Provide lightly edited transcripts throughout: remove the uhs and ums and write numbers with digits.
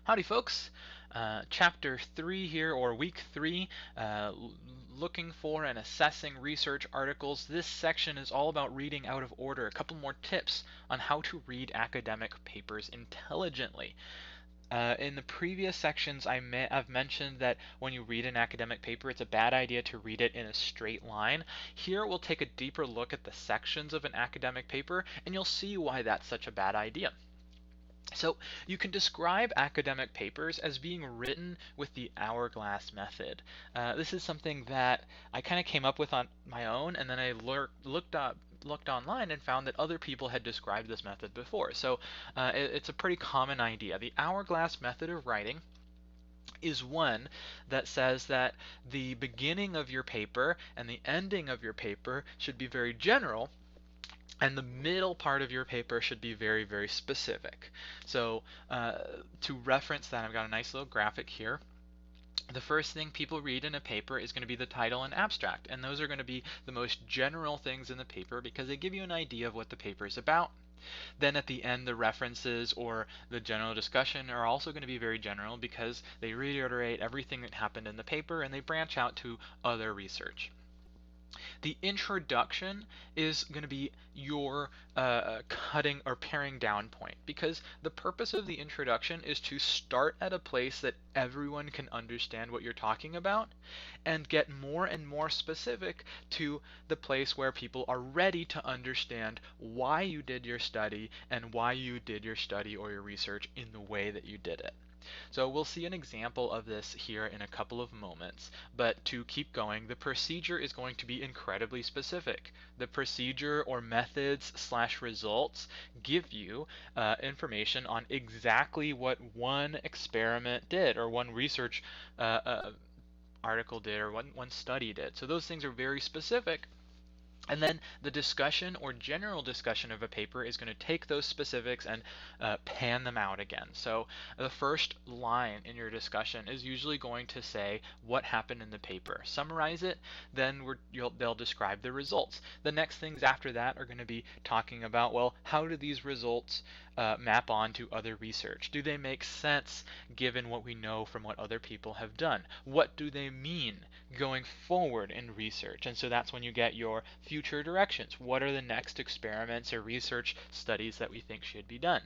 Howdy, folks. Chapter 3 here, or week 3, looking for and assessing research articles. This section is all about reading out of order. A couple more tips on how to read academic papers intelligently. In the previous sections, I've mentioned that when you read an academic paper, it's a bad idea to read it in a straight line. Here, we'll take a deeper look at the sections of an academic paper, and you'll see why that's such a bad idea. So you can describe academic papers as being written with the hourglass method. This is something that I kind of came up with on my own, and then I looked online and found that other people had described this method before. So it's a pretty common idea. The hourglass method of writing is one that says that the beginning of your paper and the ending of your paper should be very general, and the middle part of your paper should be very, very specific. So to reference that, I've got a nice little graphic here. The first thing people read in a paper is going to be the title and abstract, and those are going to be the most general things in the paper because they give you an idea of what the paper is about. Then at the end, the references or the general discussion are also going to be very general because they reiterate everything that happened in the paper and they branch out to other research. The introduction is going to be your cutting or paring down point because the purpose of the introduction is to start at a place that everyone can understand what you're talking about and get more and more specific to the place where people are ready to understand why you did your study and why you did your study or your research in the way that you did it. So we'll see an example of this here in a couple of moments, but to keep going, the procedure is going to be incredibly specific. The procedure or methods slash results give you information on exactly what one experiment did or one research article did or one study did. So those things are very specific. And then the discussion or general discussion of a paper is going to take those specifics and pan them out again. So the first line in your discussion is usually going to say what happened in the paper. Summarize it, then they'll describe the results. The next things after that are going to be talking about, well, how do these results map on to other research? Do they make sense given what we know from what other people have done? What do they mean going forward in research? And so that's when you get your future directions. What are the next experiments or research studies that we think should be done?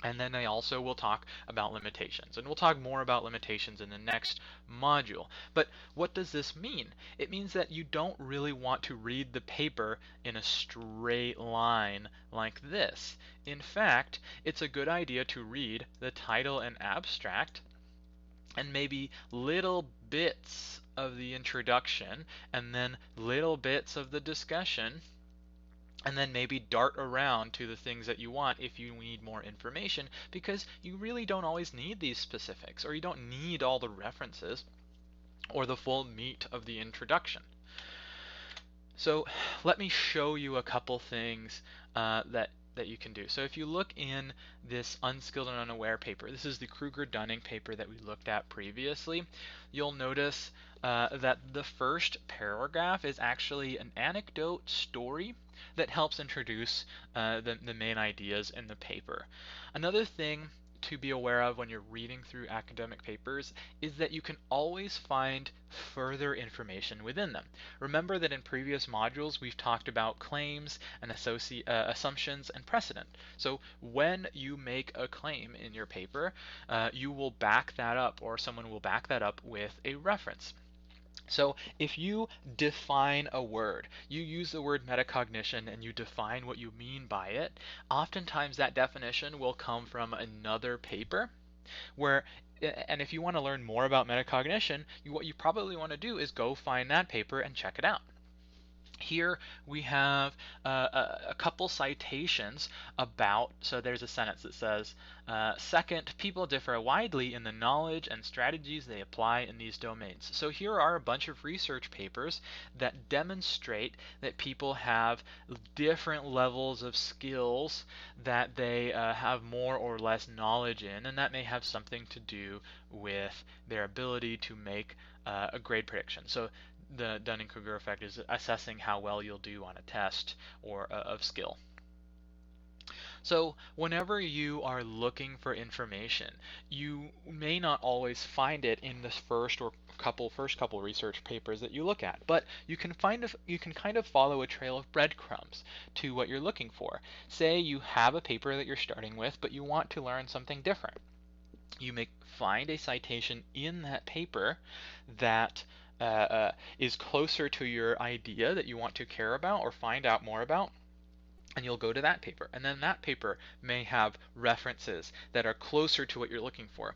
And then I also will talk about limitations. And we'll talk more about limitations in the next module. But what does this mean? It means that you don't really want to read the paper in a straight line like this. In fact, it's a good idea to read the title and abstract and maybe little bits of the introduction and then little bits of the discussion and then maybe dart around to the things that you want if you need more information because you really don't always need these specifics or you don't need all the references or the full meat of the introduction. So let me show you a couple things that you can do. So if you look in this unskilled and unaware paper, this is the Kruger-Dunning paper that we looked at previously, you'll notice that the first paragraph is actually an anecdote story that helps introduce the main ideas in the paper. Another thing to be aware of when you're reading through academic papers is that you can always find further information within them. Remember that in previous modules we've talked about claims and assumptions and precedent. So when you make a claim in your paper, you will back that up or someone will back that up with a reference. So if you define a word, you use the word metacognition and you define what you mean by it, oftentimes that definition will come from another paper where and if you want to learn more about metacognition, what you probably want to do is go find that paper and check it out. Here we have a couple citations about, so there's a sentence that says, second, people differ widely in the knowledge and strategies they apply in these domains. So here are a bunch of research papers that demonstrate that people have different levels of skills that they have more or less knowledge in, and that may have something to do with their ability to make a grade prediction. So the Dunning-Kruger effect is assessing how well you'll do on a test or of skill. So whenever you are looking for information, you may not always find it in the first couple research papers that you look at, but you can kind of follow a trail of breadcrumbs to what you're looking for. Say you have a paper that you're starting with, but you want to learn something different. You may find a citation in that paper that is closer to your idea that you want to care about or find out more about, and you'll go to that paper. And then that paper may have references that are closer to what you're looking for.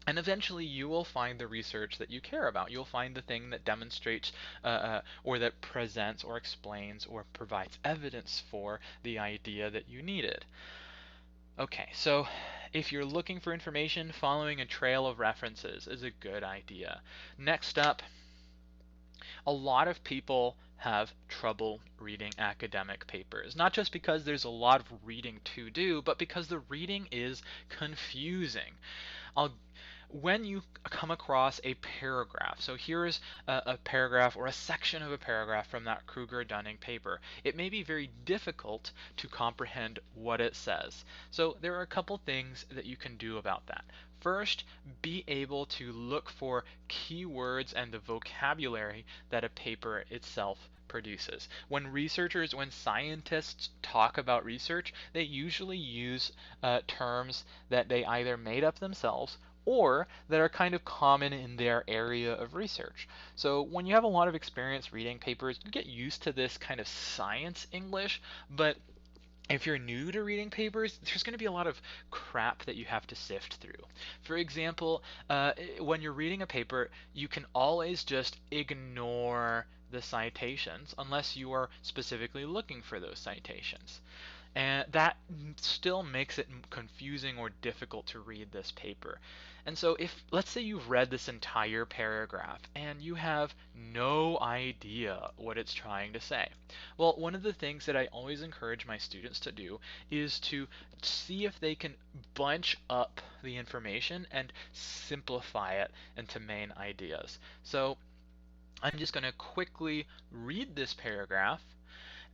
And eventually you will find the research that you care about. You'll find the thing that demonstrates or that presents or explains or provides evidence for the idea that you needed. Okay, so if you're looking for information, following a trail of references is a good idea. Next up, a lot of people have trouble reading academic papers, not just because there's a lot of reading to do, but because the reading is confusing. I'll When you come across a paragraph, so here's a paragraph or a section of a paragraph from that Kruger-Dunning paper, it may be very difficult to comprehend what it says. So there are a couple things that you can do about that. First, be able to look for keywords and the vocabulary that a paper itself produces. When scientists talk about research, they usually use terms that they either made up themselves or that are kind of common in their area of research. So when you have a lot of experience reading papers, you get used to this kind of science English, but if you're new to reading papers, there's going to be a lot of crap that you have to sift through. For example, when you're reading a paper, you can always just ignore the citations unless you are specifically looking for those citations. And that still makes it confusing or difficult to read this paper. And so if, let's say you've read this entire paragraph and you have no idea what it's trying to say. Well, one of the things that I always encourage my students to do is to see if they can bunch up the information and simplify it into main ideas. So I'm just going to quickly read this paragraph,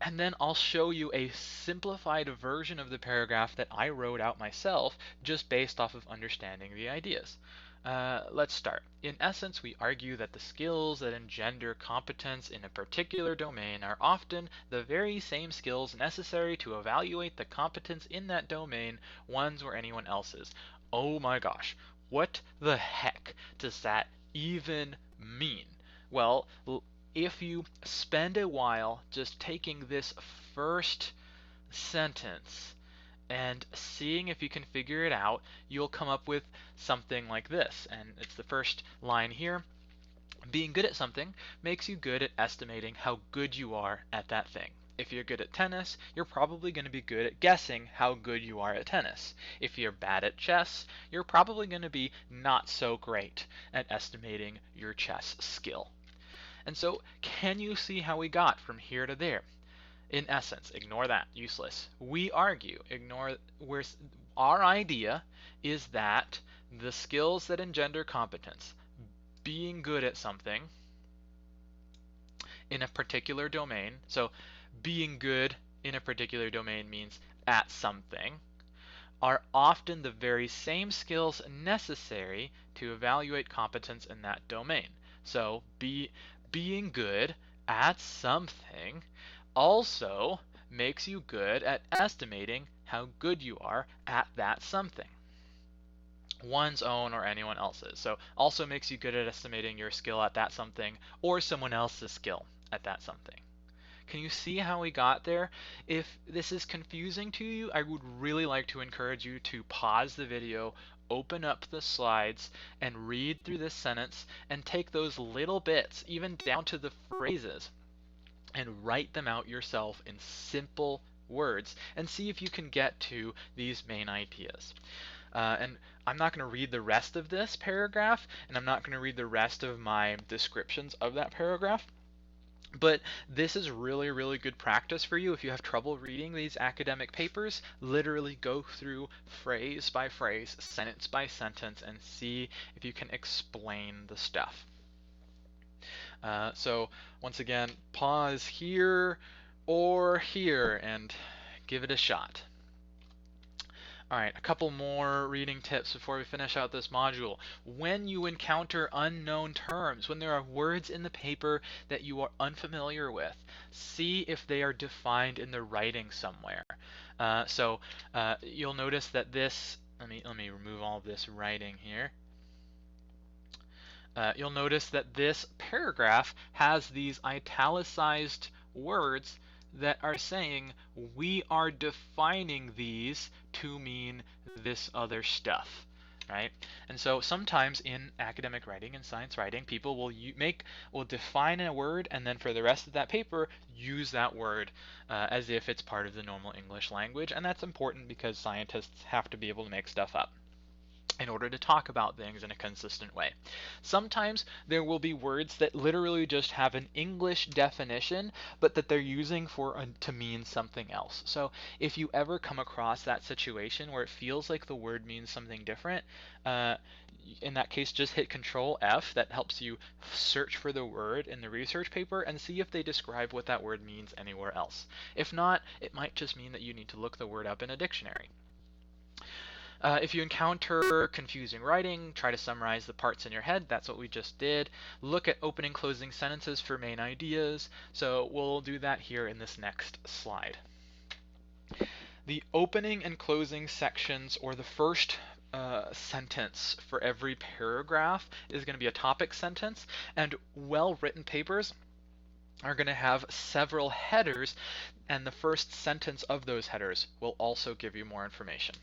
and then I'll show you a simplified version of the paragraph that I wrote out myself just based off of understanding the ideas. Let's start. In essence, we argue that the skills that engender competence in a particular domain are often the very same skills necessary to evaluate the competence in that domain, one's or anyone else's. Oh my gosh, what the heck does that even mean? Well, if you spend a while just taking this first sentence and seeing if you can figure it out, you'll come up with something like this. And it's the first line here. Being good at something makes you good at estimating how good you are at that thing. If you're good at tennis, you're probably going to be good at guessing how good you are at tennis. If you're bad at chess, you're probably going to be not so great at estimating your chess skill. And so, can you see how we got from here to there? In essence, ignore that, useless. We argue, ignore where our idea is that the skills that engender competence, being good at something in a particular domain, so being good in a particular domain means at something, are often the very same skills necessary to evaluate competence in that domain. So being good at something also makes you good at estimating how good you are at that something, one's own or anyone else's. So also makes you good at estimating your skill at that something or someone else's skill at that something. Can you see how we got there? If this is confusing to you, I would really like to encourage you to pause the video, open up the slides, and read through this sentence and take those little bits, even down to the phrases, and write them out yourself in simple words and see if you can get to these main ideas. And I'm not going to read the rest of this paragraph, and I'm not going to read the rest of my descriptions of that paragraph. But this is really, really good practice for you if you have trouble reading these academic papers. Literally go through phrase by phrase, sentence by sentence, and see if you can explain the stuff. So once again, pause here or here and give it a shot. All right, a couple more reading tips before we finish out this module. When you encounter unknown terms, when there are words in the paper that you are unfamiliar with, see if they are defined in the writing somewhere. You'll notice that this, let me remove all of this writing here. You'll notice that this paragraph has these italicized words that are saying we are defining these to mean this other stuff, right? And so sometimes in academic writing and science writing, people will define a word and then for the rest of that paper use that word as if it's part of the normal English language, and that's important because scientists have to be able to make stuff up in order to talk about things in a consistent way. Sometimes there will be words that literally just have an English definition, but that they're using to mean something else. So if you ever come across that situation where it feels like the word means something different, in that case, just hit Control F. That helps you search for the word in the research paper and see if they describe what that word means anywhere else. If not, it might just mean that you need to look the word up in a dictionary. If you encounter confusing writing, try to summarize the parts in your head. That's what we just did. Look at opening closing sentences for main ideas. So we'll do that here in this next slide. The opening and closing sections, or the first sentence for every paragraph, is going to be a topic sentence, and well-written papers are going to have several headers, and the first sentence of those headers will also give you more information.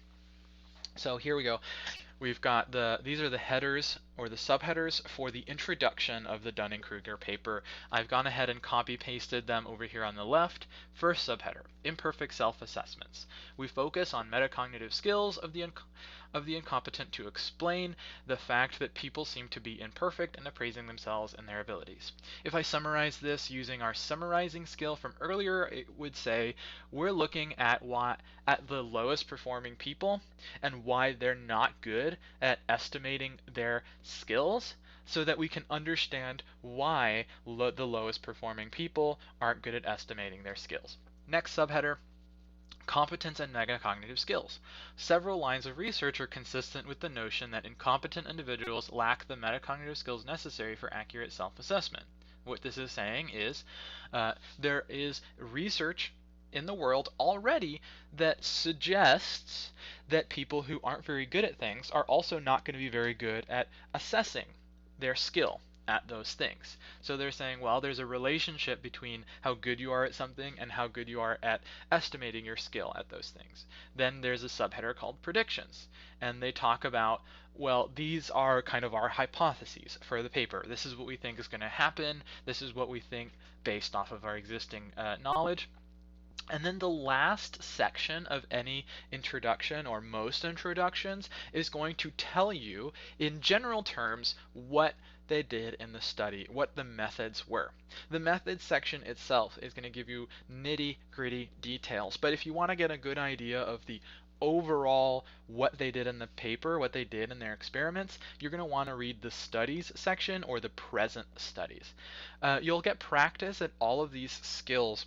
So here we go. We've got these are the headers or the subheaders for the introduction of the Dunning-Kruger paper. I've gone ahead and copy pasted them over here on the left. First subheader, imperfect self-assessments. We focus on metacognitive skills of the incompetent to explain the fact that people seem to be imperfect in appraising themselves and their abilities. If I summarize this using our summarizing skill from earlier, it would say we're looking at the lowest performing people and why they're not good at estimating their skills, so that we can understand why the lowest performing people aren't good at estimating their skills. Next subheader, competence and metacognitive skills. Several lines of research are consistent with the notion that incompetent individuals lack the metacognitive skills necessary for accurate self-assessment. What this is saying is there is research in the world already that suggests that people who aren't very good at things are also not going to be very good at assessing their skill at those things. So they're saying, well, there's a relationship between how good you are at something and how good you are at estimating your skill at those things. Then there's a subheader called predictions, and they talk about, well, these are kind of our hypotheses for the paper. This is what we think is going to happen. This is what we think based off of our existing knowledge. And then the last section of any introduction, or most introductions, is going to tell you in general terms what they did in the study, what the methods were. The methods section itself is going to give you nitty-gritty details, but if you want to get a good idea of the overall what they did in the paper, what they did in their experiments, you're going to want to read the studies section or the present studies. You'll get practice at all of these skills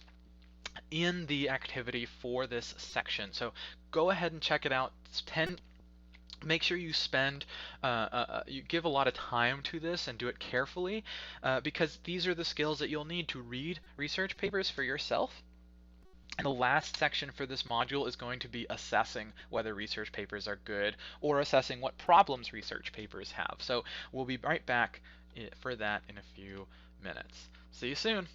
in the activity for this section. So go ahead and check it out. Make sure you you give a lot of time to this and do it carefully, because these are the skills that you'll need to read research papers for yourself. And the last section for this module is going to be assessing whether research papers are good, or assessing what problems research papers have. So we'll be right back for that in a few minutes. See you soon.